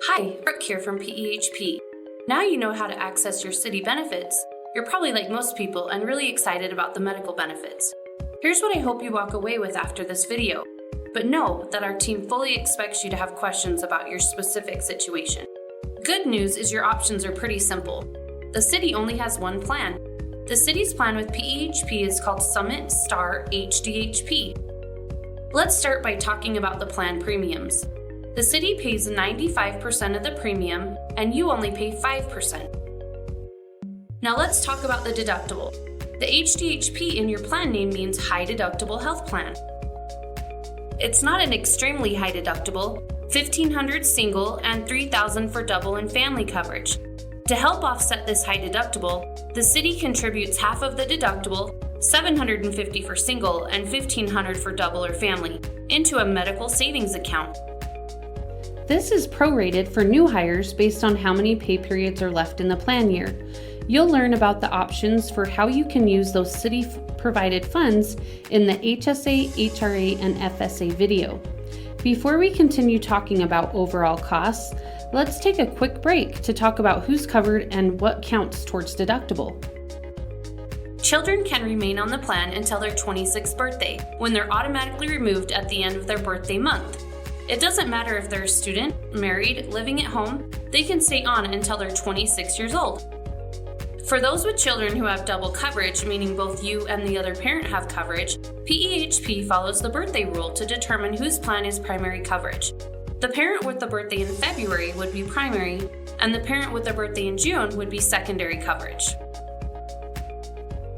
Hi, Brooke here from PEHP. Now you know how to access your city benefits. You're probably like most people and really excited about the medical benefits. Here's what I hope you walk away with after this video. But know that our team fully expects you to have questions about your specific situation. Good news is your options are pretty simple. The city only has one plan. The city's plan with PEHP is called Summit Star HDHP. Let's start by talking about the plan premiums. The city pays 95% of the premium, and you only pay 5%. Now let's talk about the deductible. The HDHP in your plan name means High Deductible Health Plan. It's not an extremely high deductible, $1,500 single and $3,000 for double and family coverage. To help offset this high deductible, the city contributes half of the deductible, $750 for single and $1,500 for double or family, into a medical savings account. This is prorated for new hires based on how many pay periods are left in the plan year. You'll learn about the options for how you can use those city-provided funds in the HSA, HRA, and FSA video. Before we continue talking about overall costs, let's take a quick break to talk about who's covered and what counts towards deductible. Children can remain on the plan until their 26th birthday, when they're automatically removed at the end of their birthday month. It doesn't matter if they're a student, married, living at home, they can stay on until they're 26 years old. For those with children who have double coverage, meaning both you and the other parent have coverage, PEHP follows the birthday rule to determine whose plan is primary coverage. The parent with the birthday in February would be primary, and the parent with the birthday in June would be secondary coverage.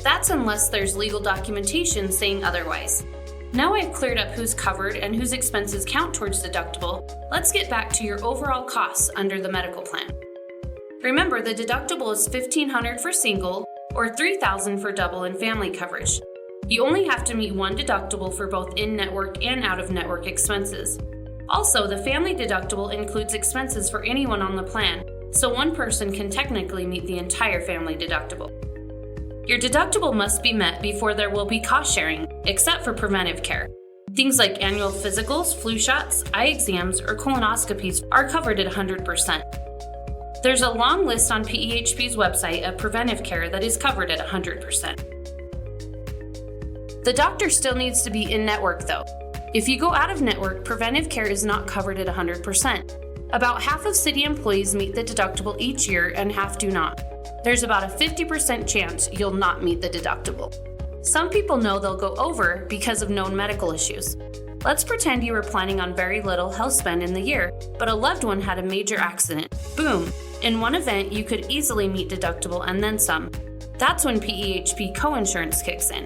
That's unless there's legal documentation saying otherwise. Now I've cleared up who's covered and whose expenses count towards deductible, let's get back to your overall costs under the medical plan. Remember, the deductible is $1,500 for single or $3,000 for double and family coverage. You only have to meet one deductible for both in-network and out-of-network expenses. Also, the family deductible includes expenses for anyone on the plan, so one person can technically meet the entire family deductible. Your deductible must be met before there will be cost sharing, except for preventive care. Things like annual physicals, flu shots, eye exams, or colonoscopies are covered at 100%. There's a long list on PEHP's website of preventive care that is covered at 100%. The doctor still needs to be in network though. If you go out of network, preventive care is not covered at 100%. About half of city employees meet the deductible each year and half do not. There's about a 50% chance you'll not meet the deductible. Some people know they'll go over because of known medical issues. Let's pretend you were planning on very little health spend in the year, but a loved one had a major accident. Boom! In one event, you could easily meet deductible and then some. That's when PEHP coinsurance kicks in.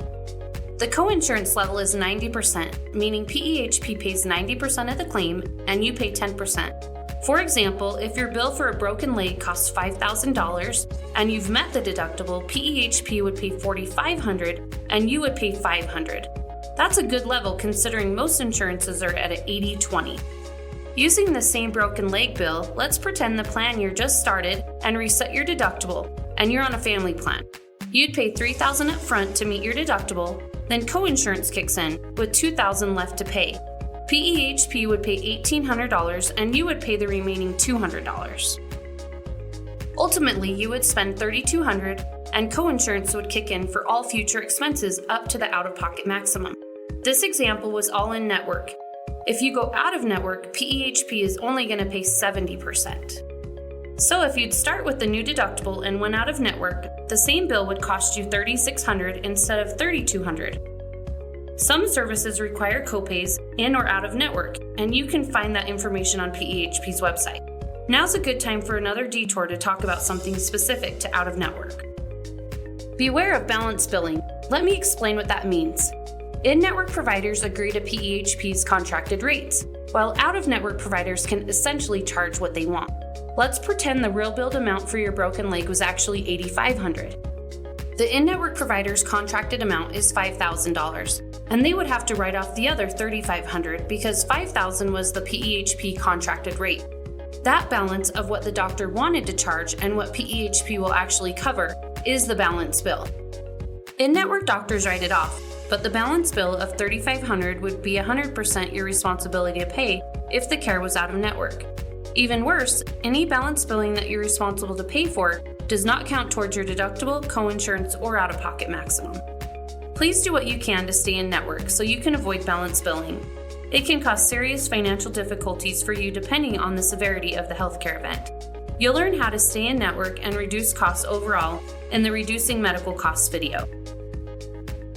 The coinsurance level is 90%, meaning PEHP pays 90% of the claim and you pay 10%. For example, if your bill for a broken leg costs $5,000 and you've met the deductible, PEHP would pay $4,500 and you would pay $500. That's a good level considering most insurances are at an 80-20. Using the same broken leg bill, let's pretend the plan year just started and reset your deductible, and you're on a family plan. You'd pay $3,000 up front to meet your deductible, then coinsurance kicks in with $2,000 left to pay. PEHP would pay $1,800 and you would pay the remaining $200. Ultimately, you would spend $3,200 and coinsurance would kick in for all future expenses up to the out-of-pocket maximum. This example was all in network. If you go out of network, PEHP is only going to pay 70%. So if you'd start with the new deductible and went out of network, the same bill would cost you $3,600 instead of $3,200. Some services require copays in or out of network, and you can find that information on PEHP's website. Now's a good time for another detour to talk about something specific to out of network. Beware of balance billing. Let me explain what that means. In-network providers agree to PEHP's contracted rates, while out-of-network providers can essentially charge what they want. Let's pretend the real billed amount for your broken leg was actually $8,500. The in-network provider's contracted amount is $5,000. And they would have to write off the other $3,500 because $5,000 was the PEHP contracted rate. That balance of what the doctor wanted to charge and what PEHP will actually cover is the balance bill. In-network doctors write it off, but the balance bill of $3,500 would be 100% your responsibility to pay if the care was out of network. Even worse, any balance billing that you're responsible to pay for does not count towards your deductible, coinsurance, or out-of-pocket maximum. Please do what you can to stay in network so you can avoid balance billing. It can cause serious financial difficulties for you depending on the severity of the healthcare event. You'll learn how to stay in network and reduce costs overall in the Reducing Medical Costs video.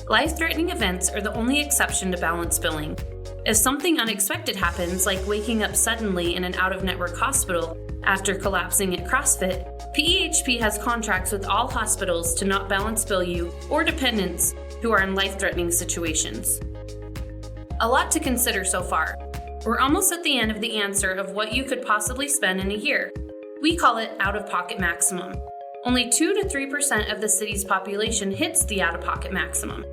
Life-threatening events are the only exception to balance billing. If something unexpected happens, like waking up suddenly in an out-of-network hospital after collapsing at CrossFit, PEHP has contracts with all hospitals to not balance bill you or dependents who are in life-threatening situations. A lot to consider so far. We're almost at the end of the answer of what you could possibly spend in a year. We call it out-of-pocket maximum. Only 2 to 3% of the city's population hits the out-of-pocket maximum.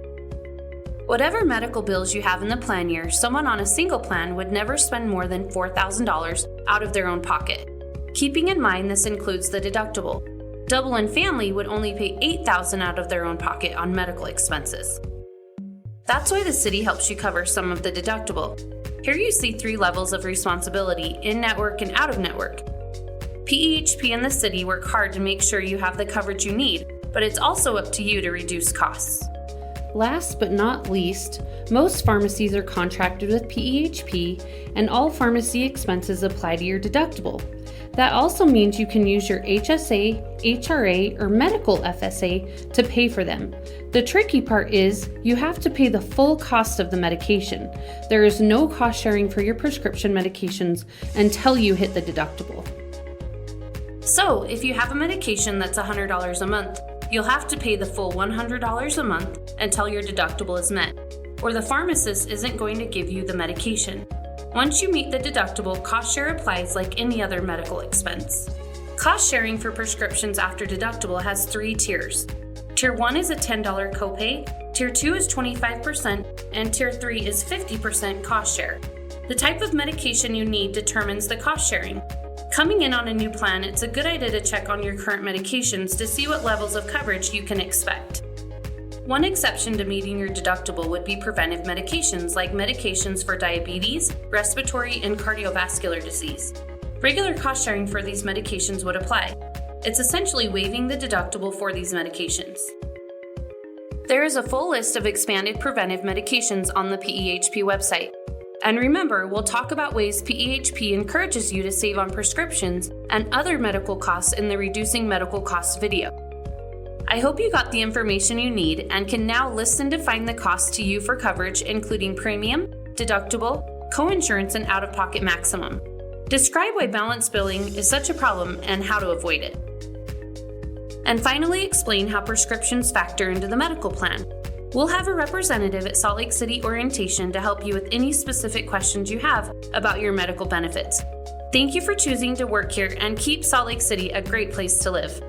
Whatever medical bills you have in the plan year, someone on a single plan would never spend more than $4,000 out of their own pocket. Keeping in mind this includes the deductible. Double and family would only pay $8,000 out of their own pocket on medical expenses. That's why the city helps you cover some of the deductible. Here you see 3 levels of responsibility: in-network and out-of-network. PEHP and the city work hard to make sure you have the coverage you need, but it's also up to you to reduce costs. Last but not least, most pharmacies are contracted with PEHP, and all pharmacy expenses apply to your deductible. That also means you can use your HSA, HRA, or medical FSA to pay for them. The tricky part is you have to pay the full cost of the medication. There is no cost sharing for your prescription medications until you hit the deductible. So, if you have a medication that's $100 a month, you'll have to pay the full $100 a month until your deductible is met, or the pharmacist isn't going to give you the medication. Once you meet the deductible, cost share applies like any other medical expense. Cost sharing for prescriptions after deductible has 3 tiers. Tier 1 is a $10 copay, Tier 2 is 25%, and Tier 3 is 50% cost share. The type of medication you need determines the cost sharing. Coming in on a new plan, it's a good idea to check on your current medications to see what levels of coverage you can expect. One exception to meeting your deductible would be preventive medications like medications for diabetes, respiratory, and cardiovascular disease. Regular cost sharing for these medications would apply. It's essentially waiving the deductible for these medications. There is a full list of expanded preventive medications on the PEHP website. And remember, we'll talk about ways PEHP encourages you to save on prescriptions and other medical costs in the Reducing Medical Costs video. I hope you got the information you need and can now listen to find the cost to you for coverage, including premium, deductible, coinsurance, and out-of-pocket maximum. Describe why balance billing is such a problem and how to avoid it. And finally, explain how prescriptions factor into the medical plan. We'll have a representative at Salt Lake City orientation to help you with any specific questions you have about your medical benefits. Thank you for choosing to work here, and keep Salt Lake City a great place to live.